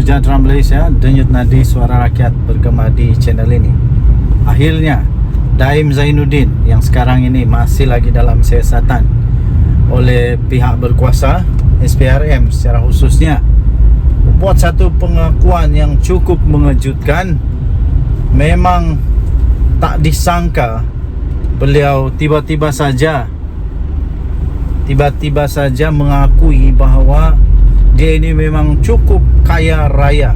sejahtera Malaysia, denyut nadi suara rakyat bergema di channel ini. Akhirnya Daim Zainuddin yang sekarang ini masih lagi dalam siasatan oleh pihak berkuasa SPRM secara khususnya buat satu pengakuan yang cukup mengejutkan. Memang tak disangka beliau tiba-tiba saja mengakui bahawa dia ini memang cukup kaya raya.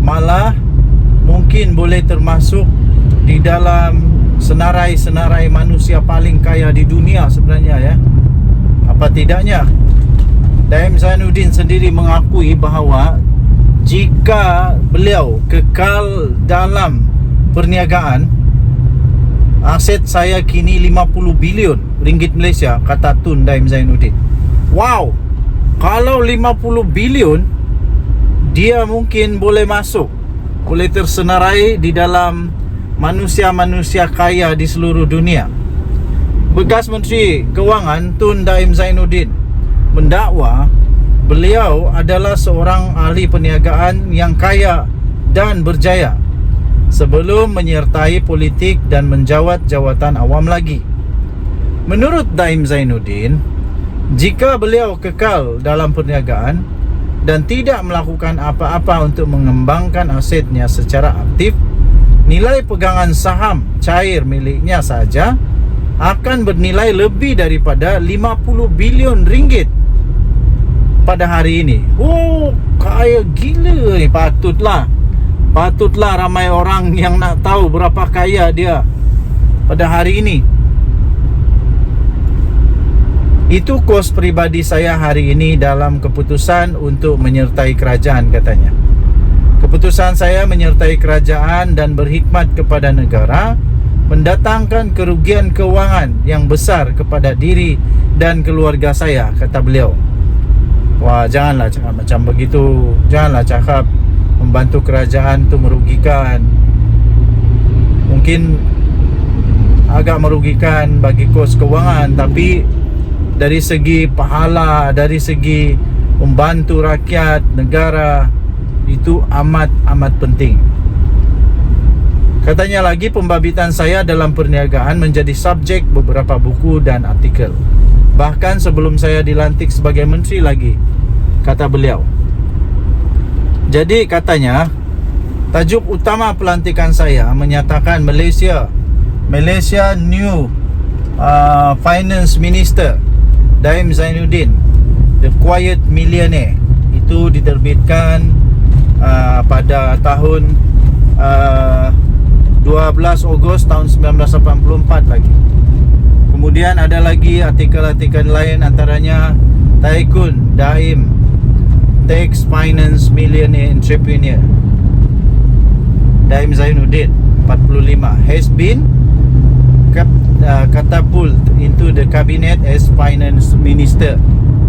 Malah mungkin boleh termasuk di dalam senarai-senarai manusia paling kaya di dunia sebenarnya ya. Apa tidaknya Daim Zainuddin sendiri mengakui bahawa jika beliau kekal dalam perniagaan, aset saya kini 50 bilion ringgit Malaysia, kata Tun Daim Zainuddin. Wow, kalau 50 bilion, dia mungkin boleh masuk, boleh tersenarai di dalam manusia-manusia kaya di seluruh dunia. Bekas Menteri Kewangan Tun Daim Zainuddin mendakwa beliau adalah seorang ahli perniagaan yang kaya dan berjaya sebelum menyertai politik dan menjawat jawatan awam lagi. Menurut Daim Zainuddin, jika beliau kekal dalam perniagaan dan tidak melakukan apa-apa untuk mengembangkan asetnya secara aktif, nilai pegangan saham cair miliknya saja akan bernilai lebih daripada 50 bilion ringgit pada hari ini. Oh, kaya gila ni. Patutlah ramai orang yang nak tahu berapa kaya dia pada hari ini. Itu kos peribadi saya hari ini dalam keputusan untuk menyertai kerajaan, katanya. Keputusan saya menyertai kerajaan dan berkhidmat kepada negara mendatangkan kerugian kewangan yang besar kepada diri dan keluarga saya, kata beliau. Wah, janganlah cakap macam begitu. Janganlah cakap membantu kerajaan tu merugikan. Mungkin agak merugikan bagi kos kewangan, tapi dari segi pahala, dari segi membantu rakyat, negara, itu amat penting. Katanya lagi, pembabitan saya dalam perniagaan menjadi subjek beberapa buku dan artikel, bahkan sebelum saya dilantik sebagai menteri lagi, kata beliau. Jadi katanya, tajuk utama pelantikan saya menyatakan Malaysia new Finance Minister Daim Zainuddin, The Quiet Millionaire. Itu diterbitkan pada tahun 12 Ogos tahun 1984 lagi. Kemudian ada lagi artikel-artikel lain, antaranya Tycoon Daim Tax Finance Millionaire Entrepreneur Daim Zainuddin 45 has been catapult into the cabinet as finance minister.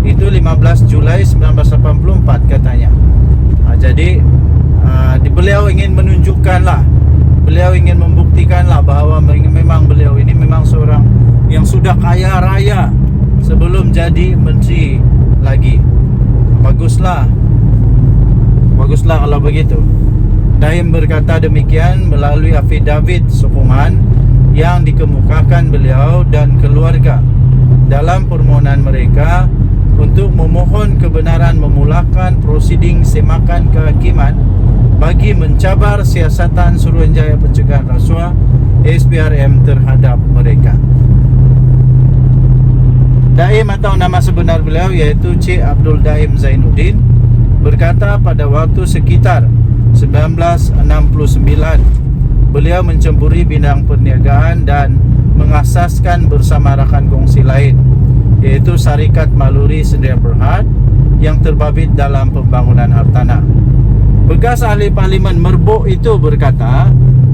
Itu 15 Julai 1984 katanya. Jadi beliau ingin menunjukkanlah, beliau ingin membuktikanlah bahawa memang beliau ini memang seorang yang sudah kaya raya sebelum jadi menteri lagi. Baguslah kalau begitu. Daim berkata demikian melalui afidavit sokongan yang dikemukakan beliau dan keluarga dalam permohonan mereka untuk memohon kebenaran memulakan prosiding semakan kehakiman bagi mencabar siasatan Suruhanjaya Pencegahan Rasuah SPRM terhadap mereka. Daim atau nama sebenar beliau iaitu Cik Abdul Daim Zainuddin berkata pada waktu sekitar 1969 beliau menceburi bidang perniagaan dan mengasaskan bersama rakan kongsi lain, iaitu Syarikat Maluri Sdn Bhd yang terbabit dalam pembangunan hartanah. Bekas ahli parlimen Merbuk itu berkata,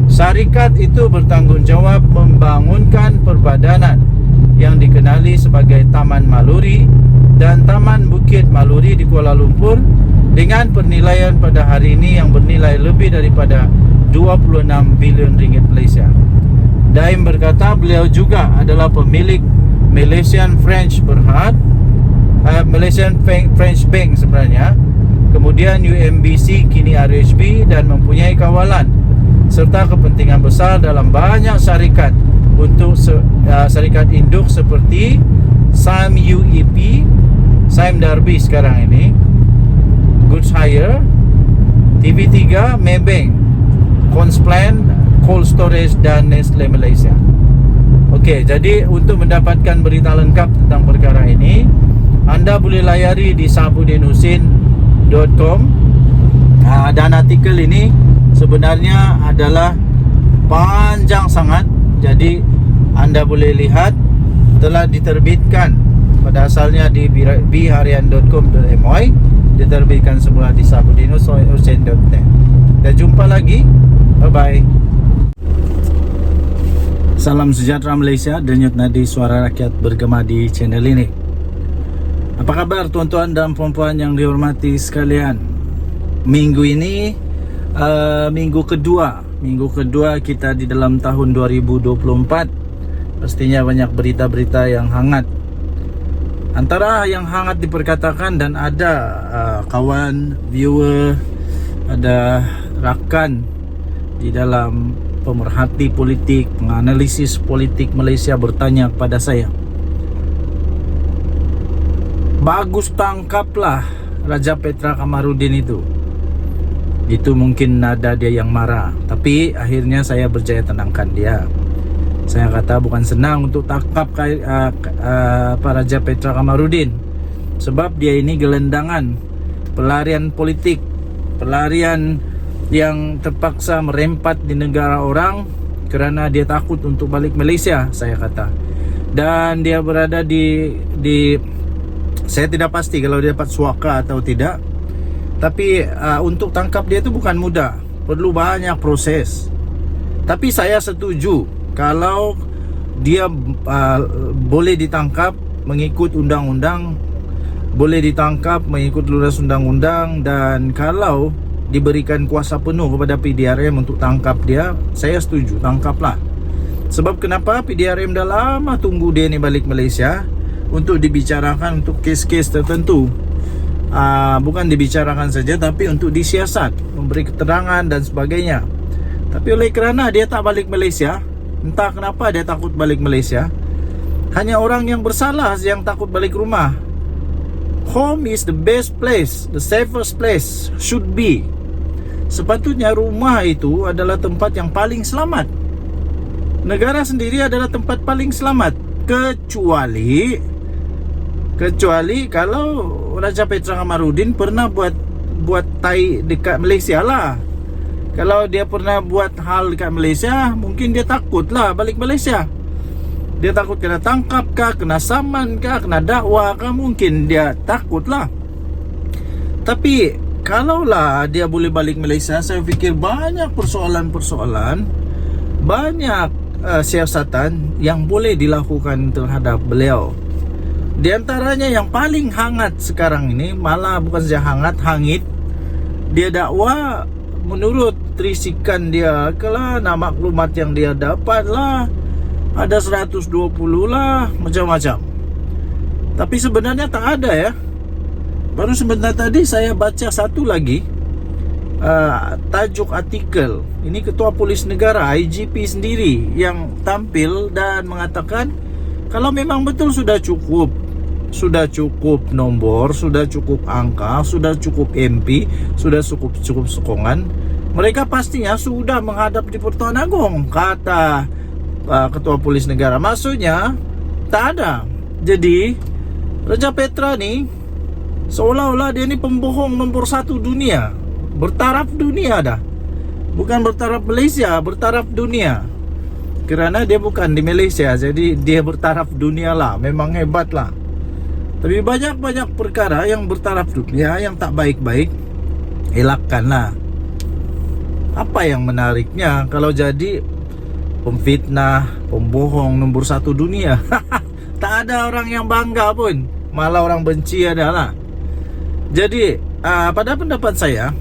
syarikat itu bertanggungjawab membangunkan perbadanan yang dikenali sebagai Taman Maluri dan Taman Bukit Maluri di Kuala Lumpur dengan pernilaian pada hari ini yang bernilai lebih daripada 26 bilion ringgit Malaysia. Daim berkata beliau juga adalah pemilik Malaysian French Berhad, Malaysian French Bank sebenarnya, kemudian UMBC kini RHB, dan mempunyai kawalan serta kepentingan besar dalam banyak syarikat untuk syarikat induk seperti Sime UEP, Sime Darby sekarang ini, Goods Hire, TV3, Maybank, Consplan, Cold Storage, dan Nestle Malaysia. Okey, jadi untuk mendapatkan berita lengkap tentang perkara ini, anda boleh layari di sabudinusin.com. Dan artikel ini sebenarnya adalah panjang sangat. Jadi anda boleh lihat telah diterbitkan pada asalnya di bharian.com.my, diterbitkan semula di sabudinusin.net. Dan jumpa lagi. Bye bye. Salam sejahtera Malaysia, denyut nadi suara rakyat bergema di channel ini. Apa kabar tuan-tuan dan puan-puan yang dihormati sekalian? Minggu ini minggu kedua kita di dalam tahun 2024. Pastinya banyak berita-berita yang hangat. Antara yang hangat diperkatakan, dan ada kawan, viewer, ada rakan di dalam pemerhati politik, penganalisis politik Malaysia bertanya kepada saya, bagus tangkaplah Raja Petra Kamarudin itu. Itu mungkin nada dia yang marah, tapi akhirnya saya berjaya tenangkan dia. Saya kata bukan senang untuk tangkap Raja Petra Kamarudin, sebab dia ini gelendangan, pelarian politik, pelarian yang terpaksa merempat di negara orang kerana dia takut untuk balik Malaysia, saya kata. Dan dia berada di saya tidak pasti kalau dia dapat suaka atau tidak. Tapi untuk tangkap dia itu bukan mudah, perlu banyak proses. Tapi saya setuju kalau dia boleh ditangkap mengikut undang-undang, boleh ditangkap mengikut luras undang-undang, dan kalau diberikan kuasa penuh kepada PDRM untuk tangkap dia, saya setuju, tangkaplah. Sebab kenapa? PDRM dah lama tunggu dia ni balik Malaysia untuk dibicarakan untuk kes-kes tertentu. Bukan dibicarakan saja, tapi untuk disiasat, memberi keterangan dan sebagainya. Tapi oleh kerana dia tak balik Malaysia, entah kenapa dia takut balik Malaysia, hanya orang yang bersalah yang takut balik rumah. Home is the best place, the safest place should be. Sepatutnya rumah itu adalah tempat yang paling selamat. Negara sendiri adalah tempat paling selamat, kecuali kalau Raja Petra Kamarudin pernah buat tai dekat Malaysia lah. Kalau dia pernah buat hal dekat Malaysia, mungkin dia takut lah balik Malaysia. Dia takut kena tangkap kah, kena saman kah, kena dakwa kah, mungkin dia takut lah. Tapi kalaulah dia boleh balik Malaysia, saya fikir banyak persoalan-persoalan, banyak siasatan yang boleh dilakukan terhadap beliau. Di antaranya yang paling hangat sekarang ini, malah bukan saja hangat, hangit. Dia dakwa menurut trisikan dia kelah, nama maklumat yang dia dapat lah, ada 120 lah, macam-macam. Tapi sebenarnya tak ada ya. Baru sebentar tadi saya baca satu lagi tajuk artikel. Ini Ketua Polis Negara, IGP sendiri yang tampil dan mengatakan kalau memang betul sudah cukup nombor, sudah cukup angka, sudah cukup MP, sudah cukup sokongan, mereka pastinya sudah menghadap di Pertuan Agong, kata Ketua Polis Negara. Maksudnya tak ada. Jadi Raja Petra ni seolah-olah dia ni pembohong nombor 1 dunia, bertaraf dunia dah. Bukan bertaraf Malaysia, bertaraf dunia. Kerana dia bukan di Malaysia, jadi dia bertaraf dunia lah. Memang hebat lah. Tapi banyak-banyak perkara yang bertaraf dunia, yang tak baik-baik, elakkanlah. Apa yang menariknya kalau jadi pemfitnah, pembohong nombor 1 dunia? Tak ada orang yang bangga pun, malah orang benci adalah. Jadi pada pendapat saya,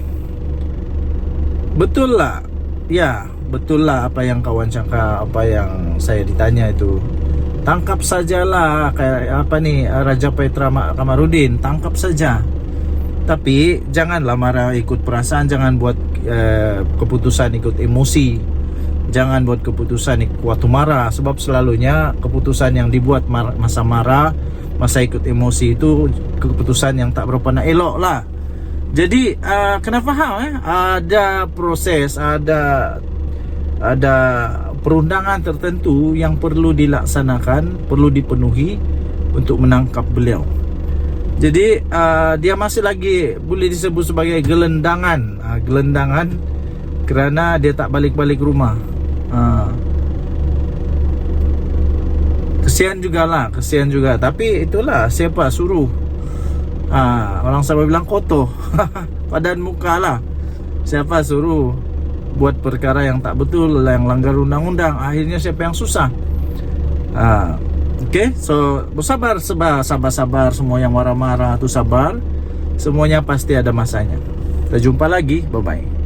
betul lah apa yang kawan cakap, apa yang saya ditanya itu. Tangkap sajalah kayak apa ni, Raja Petra Kamarudin, tangkap saja. Tapi janganlah marah ikut perasaan, jangan buat keputusan ikut emosi. Jangan buat keputusan waktu marah, sebab selalunya keputusan yang dibuat masa marah, masa ikut emosi itu keputusan yang tak berapa nak elok lah. Jadi kena faham ada proses, ada perundangan tertentu yang perlu dilaksanakan, perlu dipenuhi untuk menangkap beliau. Jadi dia masih lagi boleh disebut sebagai gelendangan, gelendangan kerana dia tak balik-balik rumah. Kesian juga. Tapi itulah, siapa suruh orang Sabah bilang kotor padan muka lah. Siapa suruh buat perkara yang tak betul, yang langgar undang-undang, akhirnya siapa yang susah? Okay, so bersabar, sabar. Semua yang marah-marah tu sabar, semuanya pasti ada masanya. Kita jumpa lagi, bye-bye.